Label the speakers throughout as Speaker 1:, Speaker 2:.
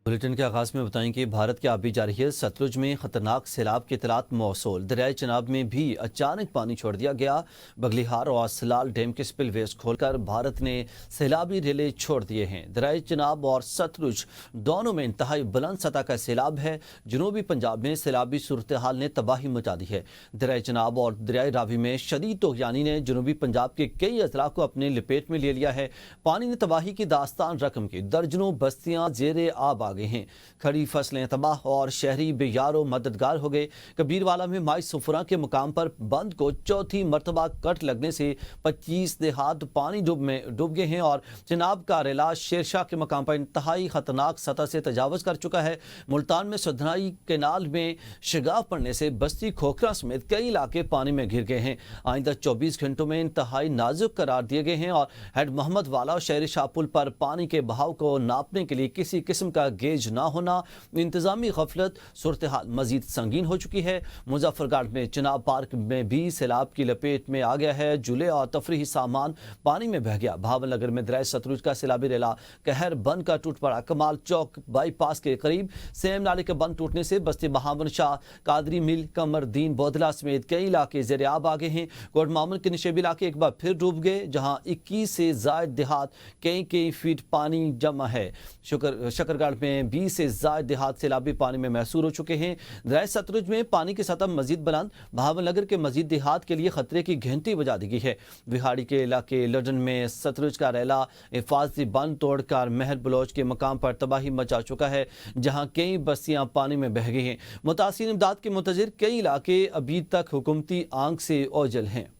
Speaker 1: Bulletin के आगाज में बताएं कि भारत के आबी जारहियत सतलुज में खतरनाक सैलाब की इतलात मौसूल। दरियाए चनाब में भी अचानक पानी छोड़ दिया गया। बगलिहार और सलाल डैम के स्पिलवेज खोलकर भारत ने सैलाबी रेले छोड़ दिए हैं। दरियाए चनाब और सतलुज दोनों में इंतहाई बुलंद सतह का सैलाब है। जनूबी पंजाब में सैलाबी सूरत हाल ने तबाही मचा दी है। दरियाए चनाब और दरियाए रावी में शदीद तूफ़ानी ने जनूबी पंजाब के कई अजला को अपने लपेट में ले लिया है। पानी ने तबाही की दास्तान रकम की। दर्जनों बस्तियां जेरे आब आ गई हैं। खड़ी फसलें तबाह और शहरी बेयारो मददगार हो गए। कबीरवाला में माई सुफरा के मुकाम पर बंद को चौथी मरतबा कट लगने से 25 देहात पानी डूब गए हैं और चनाब का रेला शेरशाह के मुकाम पर इंतहाई खतरनाक सतह से तजावज कर चुका है। मुल्तान में सुधनाई केनाल में शिगाफ पड़ने से बस्ती खोखरा समेत कई इलाके पानी में घिर गए हैं। आइंदा 24 घंटों में इंतहाई नाजुक करार दिए गए हैं और हेड मोहम्मद वाला और शहरी शाहपुल पर पानी के बहाव को नापने के लिए किसी किस्म का गेज ना होना, इंतजामी गफलत, सूरत हाल मजीद संगीन हो चुकी है। मुजफ्फरगढ़ में चिनाब पार्क में भी सैलाब की लपेट में आ गया है। झूले और तफरीही सामान पानी में बह गया। भावनगर में दरिया सतलुज का सैलाबी रेला कहर बंद का टूट पड़ा। कमाल चौक बाईपास के करीब सेम नाले के बंद टूटने से बस्ती बहावन शाह, कादरी मिल, कमरदीन, बोधला समेत कई इलाके जेर आब आ गए हैं। कोट मामून के निशेबी इलाके एक बार फिर डूब गए, जहां 21 से जायद देहात कई फीट पानी जमा है। शकरगढ़ में 20 से जायद देहात सैलाबी पानी में महसूर हो चुके हैं। दरिया सतलुज में पानी की सतह मजीद बुलंद। भावनगर के मजीद देहात के लिए खतरे की घंटी बजा दी गई है। बिहाड़ी के इलाके लडन में सतलुज का रेला हिफाजती बंद तोड़कर महर बलोच के मकाम पर तबाही मचा चुका है, जहां कई बस्तियां पानी में बह गई हैं। मुतासिर इमदाद के मुंतजिर कई इलाके अभी तक हुकूमती आंख से ओझल हैं।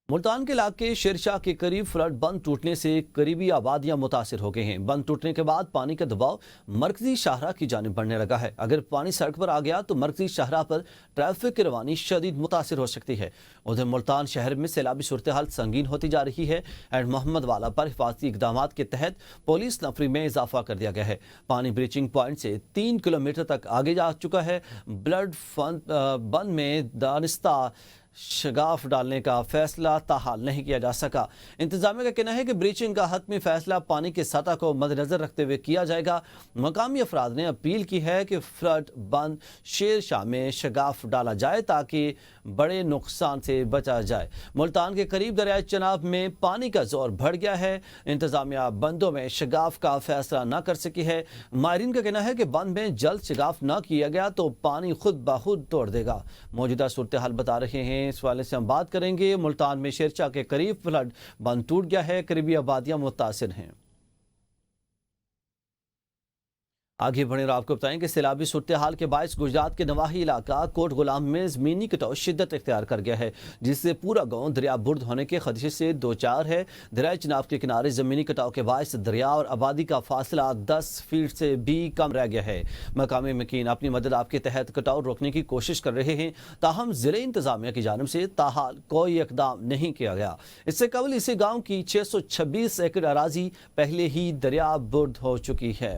Speaker 1: मुल्तान के इलाके शेरशाह के करीब फ्लड बंद टूटने से करीबी आबादियां मुतासिर हो गए हैं। बंद टूटने के बाद पानी का दबाव मरकजी शाहरा की जानिब बढ़ने लगा है। अगर पानी सड़क पर आ गया तो मरकजी शाहरा पर ट्रैफिक की रवानी शदीद मुतासिर हो सकती है। उधर मुल्तान शहर में सैलाबी सूरत हाल संगीन होती जा रही है। एंड मोहम्मद वाला पर हिफाजती इकदाम के तहत पुलिस नफरी में इजाफा कर दिया गया है। पानी ब्रीचिंग पॉइंट से 3 किलोमीटर तक आगे जा चुका है। ब्लड बंद में दानिस्ता शगाफ डालने का फैसला ताहाल नहीं किया जा सका। इंतजामिया का कहना है कि ब्रीचिंग का हतमी फैसला पानी की सतह को मद्देनजर रखते हुए किया जाएगा। मकामी अफराद ने अपील की है कि फ्लड बंद शेरशाह में शगाफ डाला जाए ताकि बड़े नुकसान से बचा जाए। मुल्तान के करीब दरिया चनाब में पानी का जोर बढ़ गया है। इंतजामिया बंदों में शगाफ का फैसला न कर सकी है। माहिरीन का कहना है कि बंद में जल्द शगाफ न किया गया तो पानी खुद ब खुद तोड़ देगा। मौजूदा सूरत हाल बता रहे हैं, इस वाले से हम बात करेंगे। मुल्तान में शेरशाह के करीब फ्लड बंद टूट गया है। करीबी आबादियां मुतासिर हैं। आगे बढ़े और आपको बताएं कि सैलाबी सूरत हाल के बायस गुजरात के नवाही इलाका कोट गुलाम में ज़मीनी कटाव शिद्दत इख्तियार कर गया है, जिससे पूरा गांव दरिया बुर्द होने के खदशे से दो चार है। दरिया चनाब के किनारे ज़मीनी कटाव के बायस दरिया और आबादी का फासला 10 फीट से भी कम रह गया है। मकामी मकीन अपनी मदद आपके तहत कटाव रोकने की कोशिश कर रहे हैं, ताहम ज़िले इंतजामिया की जानिब से ताहाल कोई इकदाम नहीं किया गया। इससे कबल इसी गाँव की 626 एकड़ अराजी पहले ही दरिया बुर्द हो चुकी है।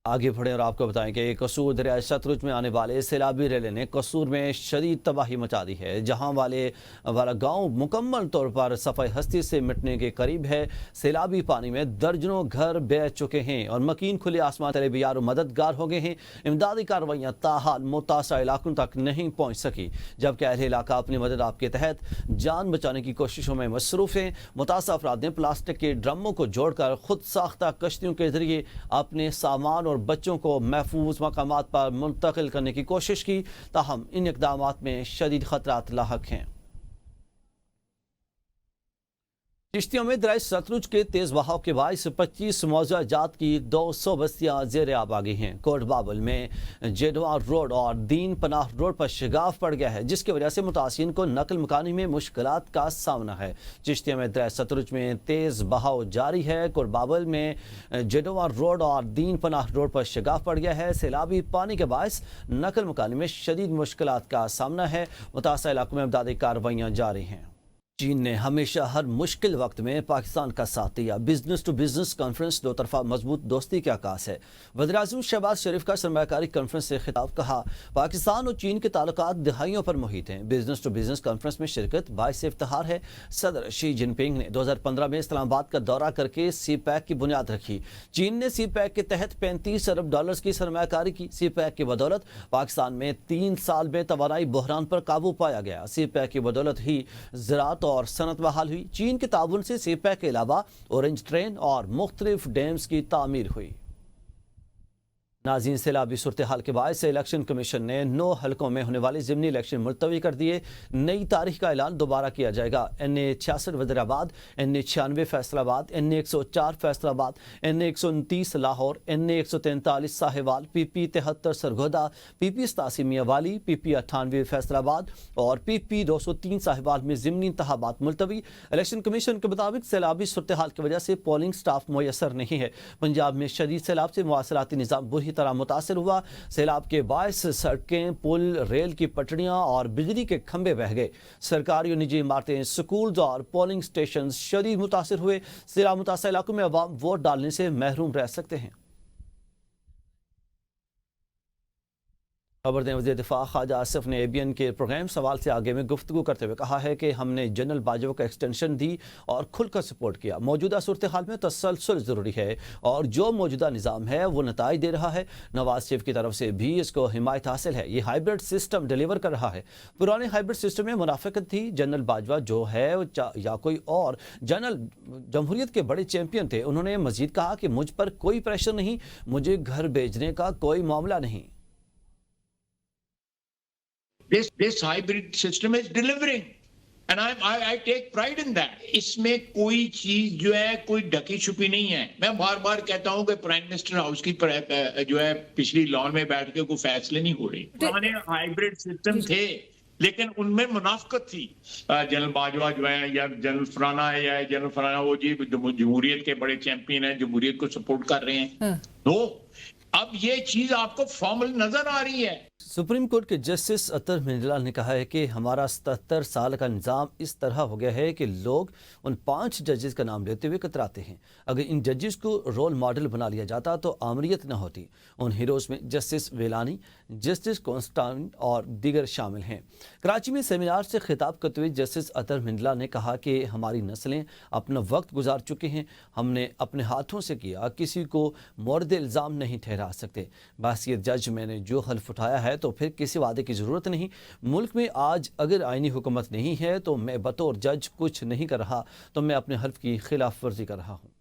Speaker 1: आगे बढ़े और आपको बताएं कि कसूर दरिया सतलुज में आने वाले सैलाबी रेले ने कसूर में शदीद तबाही मचा दी है, जहां वाला गांव मुकम्मल तौर पर सफ़ाई हस्ती से मिटने के करीब है। सैलाबी पानी में दर्जनों घर बह चुके हैं और मकीन खुले आसमान तले भी यारो मददगार हो गए हैं। इमदादी कार्रवाइयाँ ताहाल मुतासरा इलाकों तक नहीं पहुँच सकी, जबकि अहले इलाका अपनी मदद आपके तहत जान बचाने की कोशिशों में मसरूफ़ हैं। मुतासरा अफराद ने प्लास्टिक के ड्रमों को जोड़कर खुद साख्ता कश्तियों के जरिए अपने सामान और बच्चों को महफूज मकामात पर मुंतकिल करने की कोशिश की, ताहम इन इक़दामात में शदीद खतरात लाहक हैं। चिश्तियों में दरिया सतलुज के तेज बहाव के बायस 25 मौजूदा जात की 200 बस्तियां जेर आब आ गई हैं। कोट बाबल में जेडवा रोड और दीन पनाह रोड पर शिगाफ पड़ गया है, जिसकी वजह से मुतासिन को नकल मकानी में मुश्किलात का सामना है। चिश्तियों में दरिया सतलुज में तेज बहाव जारी है। कोट बाबल में जेडवा रोड और दीन पनाह रोड पर शिगाफ पड़ गया है। सैलाबी पानी के बायस नकल मकानी में शदीद मुश्किलात का सामना है। मुतासरा इलाकों में इमदादी कार्रवाइयाँ जारी हैं। चीन ने हमेशा हर मुश्किल वक्त में पाकिस्तान का साथ दिया। बिजनेस टू बिजनेस कॉन्फ्रेंस दो तरफा मजबूत दोस्ती का आकाश है। वज़ीर-ए-आज़म शहबाज शरीफ का सरमायाकारी कॉन्फ्रेंस से खिताब। कहा, पाकिस्तान और चीन के ताल्लुकात दहाइयों पर मुहित हैं। बिजनेस टू बिजनेस कॉन्फ्रेंस में शिरकत बाइस इफ्तिखार है। सदर शी जिनपिंग ने 2015 में इस्लामाबाद का दौरा करके सी पैक की बुनियाद रखी। चीन ने सी पैक के तहत 35 अरब डॉलर की सरमायाकारी की। सी पैक की बदौलत पाकिस्तान में 3 साल में तवानाई बहरान पर काबू पाया गया। सी पैक की बदौलत ही ज़राअत और सनत बहाल हुई। चीन के ताउन से सी पैक के अलावा ऑरेंज ट्रेन और मुख्तलिफ डैम्स की तामीर हुई। नाज़रीन, सैलाबी सूरत हाल के बाद से इलेक्शन कमीशन ने 9 हलकों में होने वाले ज़िमनी इलेक्शन मुलतवी कर दिए। नई तारीख का ऐलान दोबारा किया जाएगा। NA 66 Wazirabad, NA 96 Faisalabad, NA 104 Faisalabad, NA 129 Lahore, NA 143 Sahiwal, PP 73 Sargodha, PP 87 Mianwali, PP 98 Faisalabad और PP 203 साहिवाल में ज़िमनी इंतखाबात मुलतवी। इलेक्शन कमीशन के मुताबिक सैलाबी सूरत हाल की वजह से पोलिंग स्टाफ मुयसर नहीं है। पंजाब में शदीद सैलाब से मवासलाती निज़ाम बुरी तरह मुतासर हुआ। सैलाब के बायस सड़कें, पुल, रेल की पटड़ियां और बिजली के खंभे बह गए। सरकारी और निजी इमारतें, स्कूल और पोलिंग स्टेशन शदीद मुतासर हुए। सैलाब मुतासर इलाकों में अवाम वोट डालने से महरूम रह सकते हैं। खबर दें, वज़ीर दिफा ख्वाजा आसिफ ने ABN के प्रोग्राम सवाल से आगे में गुफ्तगू करते हुए कहा है कि हमने जनरल बाजवा को एक्सटेंशन दी और खुलकर सपोर्ट किया। मौजूदा सूरत हाल में तसलसल ज़रूरी है और जो मौजूदा निज़ाम है वो नताइज दे रहा है। नवाज शरीफ की तरफ से भी इसको हिमायत हासिल है। ये हाइब्रिड सिस्टम डिलीवर कर रहा है। पुराने हाइब्रिड सिस्टम में मुनाफिकत थी। जनरल बाजवा जो है या कोई और जनरल जमहूरियत के बड़े चैंपियन थे। उन्होंने मजीद कहा कि मुझ पर कोई प्रेशर नहीं, मुझे घर भेजने का कोई मामला नहीं।
Speaker 2: This hybrid system is delivering, and I take pride in that. इसमें कोई चीज जो है कोई ढकी छुपी नहीं है। मैं बार बार कहता हूं कि प्राइम मिनिस्टर हाउस की जो है पिछली लॉन में बैठ के कोई फैसले नहीं हो रही। पुराने हाइब्रिड सिस्टम थे लेकिन उनमें मुनाफिकत थी। जनरल बाजवा जो है या जनरल फराना है या जनरल फराना वो जी जमहूरियत के बड़े चैंपियन हैं, जमहूरियत को सपोर्ट कर रहे हैं। तो अब ये चीज आपको फॉर्मल नजर आ रही है।
Speaker 1: सुप्रीम कोर्ट के जस्टिस अतर मिंजला ने कहा है कि हमारा 77 साल का निज़ाम इस तरह हो गया है कि लोग उन 5 जजेस का नाम लेते हुए कतराते हैं। अगर इन जजेस को रोल मॉडल बना लिया जाता तो आमरीत न होती। उन हीरोज़ में जस्टिस वेलानी, जस्टिस कॉन्स्टाइन और दीगर शामिल हैं। कराची में सेमिनार से खिताब करते हुए जस्टिस अतर मिंजला ने कहा कि हमारी नस्लें अपना वक्त गुजार चुके हैं। हमने अपने हाथों से किया, किसी को मोर्द इल्ज़ाम नहीं ठहरा सकते। बासियत जज मैंने जो हल्फ उठाया है तो फिर किसी वादे की ज़रूरत नहीं। मुल्क में आज अगर आईनी हुकूमत नहीं है तो मैं बतौर जज कुछ नहीं कर रहा, तो मैं अपने हल्फ की खिलाफ वर्जी कर रहा हूँ।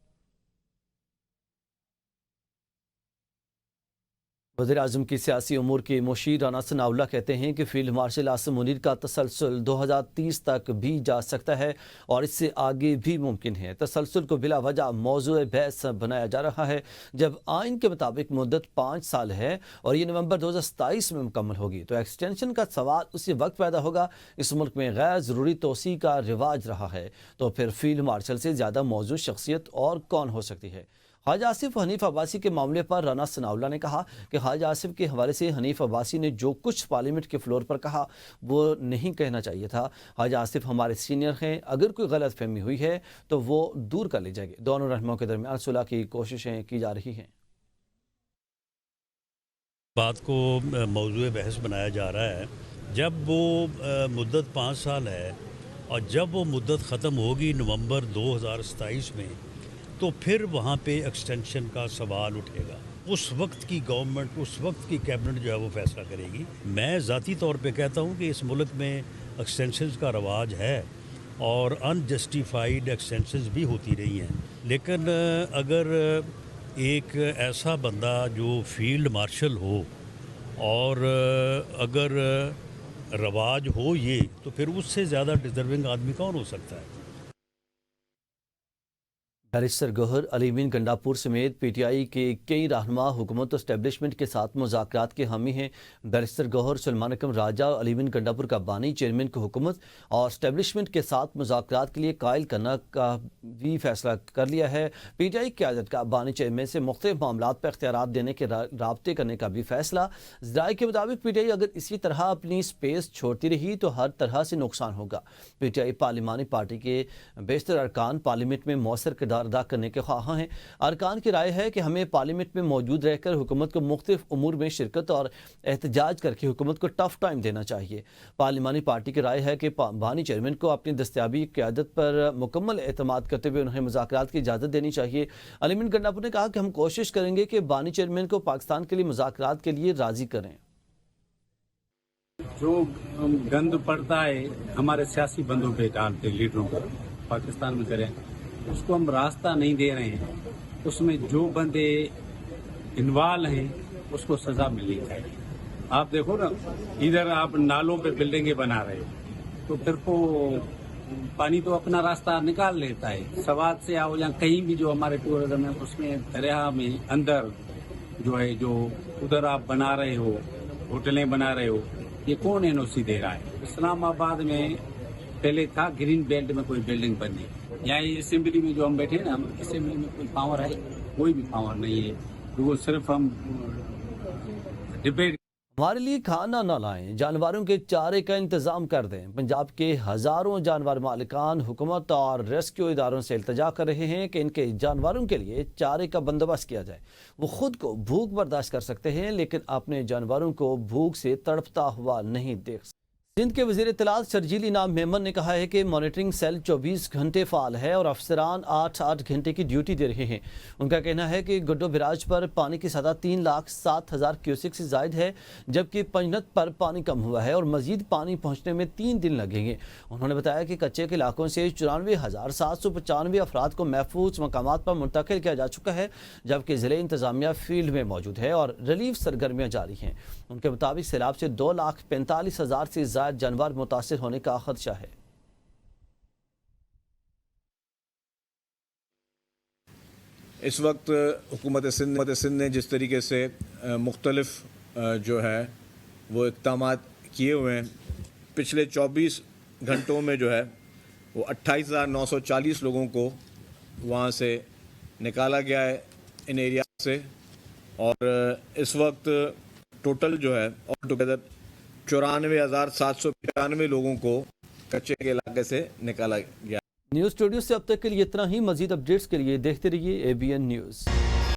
Speaker 1: वज़ीर-ए-आज़म की सियासी उमूर के मुशीर राना सनाउल्लाह कहते हैं कि फील्ड मार्शल आसिम मुनीर का तसलसल 2030 तक भी जा सकता है और इससे आगे भी मुमकिन है। तसलसल को बिला वजह मौज़ूए बहस बनाया जा रहा है, जब आइन के मुताबिक मुद्दत 5 साल है और ये नवंबर 2027 में मुकम्मल होगी तो एक्सटेंशन का सवाल उसी वक्त पैदा होगा। इस मुल्क में गैर ज़रूरी तोसी का रिवाज रहा है, तो फिर फील्ड मार्शल से ज़्यादा मौजूद शख्सियत और कौन हो सकती है। ख्वाजा आसिफ हनीफ अब्बासी के मामले पर राना सनाउल्लाह ने कहा कि ख्वाजा आसिफ के हवाले से हनीफ अब्बासी ने जो कुछ पार्लियामेंट के फ्लोर पर कहा वो नहीं कहना चाहिए था। ख्वाजा आसिफ हमारे सीनियर हैं, अगर कोई गलत फहमी हुई है तो वो दूर कर ली जाएगी। दोनों रहनुमाओं के दरमियान सुलह की कोशिशें की जा रही हैं।
Speaker 3: बात को मौजूद बहस बनाया जा रहा है। जब वो मुद्दत 5 साल है और जब वो मुद्दत ख़त्म होगी नवंबर 2027 में, तो फिर वहाँ पे एक्सटेंशन का सवाल उठेगा। उस वक्त की गवर्नमेंट, उस वक्त की कैबिनेट जो है वो फैसला करेगी। मैं ज़ाती तौर पे कहता हूँ कि इस मुल्क में एक्सटेंशन का रवाज है और अनजस्टिफाइड एक्सटेंशन भी होती रही हैं। लेकिन अगर एक ऐसा बंदा जो फील्ड मार्शल हो और अगर रवाज हो ये, तो फिर उससे ज़्यादा डिज़र्विंग आदमी कौन हो सकता है।
Speaker 1: बैरिस्टर गौहर अलीमीन गंडापुर समेत पीटीआई के कई रहनुमा हुकूमत एस्टेब्लिशमेंट के साथ मुज़ाकरात के हामी हैं। बैरिस्टर गौहर सलमान अकरम राजा अलीमीन गंडापुर का बानी चेयरमैन को हुकूमत और एस्टेब्लिशमेंट के साथ मुज़ाकरात के लिए कायल करने का भी फैसला कर लिया है। पीटीआई क़यादत का बानी चेयरमैन से मुख्तलिफ मामलात पर इख्तियारात देने के राब्ते करने का भी फैसला। ज़राए के मुताबिक पीटीआई अगर इसी तरह अपनी स्पेस छोड़ती रही तो हर तरह से नुकसान होगा। पीटीआई पार्लिमानी पार्टी के बेशतर अरकान पार्लियामेंट में मौसर किरदार अदा करने के ख्वाह हैं। अरकान की राय है कि हमें पार्लियामेंट में मौजूद रहकर हुकूमत को मुख्तलिफ उमूर में शिरकत और एहतजाज करके हुकूमत को टफ टाइम देना चाहिए। पार्लिमानी पार्टी की राय है कि बानी चेयरमैन को अपनी दस्तयाबी क़यादत पर मुकम्मल एतमाद करते हुए उन्हें मुज़ाकरात की इजाज़त देनी चाहिए। अलीमीन गंडापुर ने कहा कि हम कोशिश करेंगे कि बानी चेयरमैन को पाकिस्तान के लिए मुज़ाकरात के लिए राज़ी करें।
Speaker 4: जो गंद पड़ता है हमारे सियासी बंदों पे डालते लीडरों को पाकिस्तान में करें, उसको हम रास्ता नहीं दे रहे हैं। उसमें जो बंदे इन्वॉल्व हैं उसको सजा मिलनी चाहिए। आप देखो ना, इधर आप नालों पे बिल्डिंगें बना रहे हो तो फिर को पानी तो अपना रास्ता निकाल लेता है। सवाद से आओ या कहीं भी जो हमारे टूरिज्म है उसमें दरिया में अंदर जो है, जो उधर आप बना रहे हो, होटलें बना रहे हो, ये कौन एनओसी दे रहा है? इस्लामाबाद में पहले था ग्रीन बेल्ट में कोई बिल्डिंग बननी, यहाँ असेंबली में जो हम बैठे ना, असेंबली में कोई पावर है? कोई भी पावर नहीं है। तो वो सिर्फ हम डिबेट
Speaker 1: हमारे लिए खाना न लाएं, जानवरों के चारे का इंतज़ाम कर दें। पंजाब के हज़ारों जानवर मालिकान हुकूमत और रेस्क्यू इदारों से इल्तजा कर रहे हैं कि इनके जानवरों के लिए चारे का बंदोबस्त किया जाए। वो खुद को भूख बर्दाश्त कर सकते हैं लेकिन अपने जानवरों को भूख से तड़पता हुआ नहीं देख सकते। सिंध के वज़ीर इत्तलात शर्जील इनाम मेमन ने कहा है कि मॉनिटरिंग सेल 24 घंटे फ़ाल है और अफसरान 8-8 घंटे की ड्यूटी दे रहे हैं। उनका कहना है कि गुड्डो बिराज पर पानी की सतह 3,07,000 क्यूसेक से ज़ायद है, जबकि पंजनत पर पानी कम हुआ है और मज़ीद पानी पहुँचने में 3 दिन लगेंगे। उन्होंने बताया कि कच्चे के इलाकों से 94,795 अफराद को महफूज मकामात पर मुंतकिल किया जा चुका है, जबकि ज़िले इंतज़ामिया फील्ड में मौजूद है और रिलीफ सरगर्मियाँ जारी हैं। उनके मुताबिक सैलाब से 2,45,000 से ज़ायद जानवर मुतासिर होने का खदशा है।
Speaker 5: इस वक्त हुकूमत सिंध ने जिस तरीके से मुख्तलिफ जो है वो इक़दामात किए हुए हैं, पिछले 24 घंटों में जो है वो 28,940 लोगों को वहाँ से निकाला गया है इन एरिया से, और इस वक्त टोटल जो है ऑल टुगेदर 94,795 लोगों को कच्चे के इलाके से निकाला गया।
Speaker 1: न्यूज़ स्टूडियो से अब तक के लिए इतना ही। मजीद अपडेट्स के लिए देखते रहिए ABN न्यूज़।